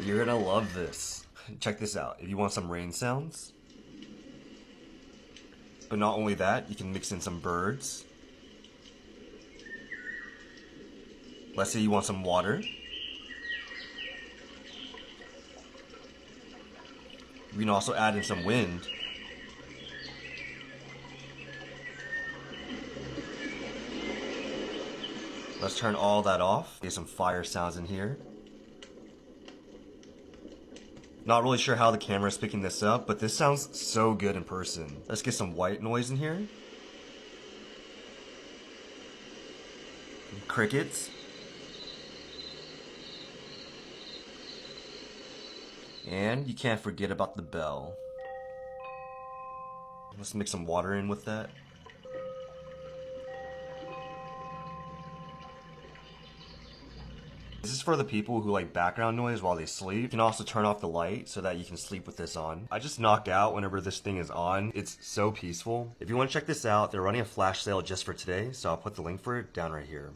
You're gonna love this. Check this out. If you want some rain sounds, but not only that, you can mix in some birds. Let's say you want some water. We can also add in some wind. Let's turn all that off. Get some fire sounds in here. Not really sure how the camera is picking this up, but this sounds so good in person. Let's get some white noise in here. Crickets. And you can't forget about the bell. Let's mix some water in with that. This is for the people who like background noise while they sleep. You can also turn off the light so that you can sleep with this on. I just knock out whenever this thing is on. It's so peaceful. If you want to check this out, they're running a flash sale just for today, so I'll put the link for it down right here.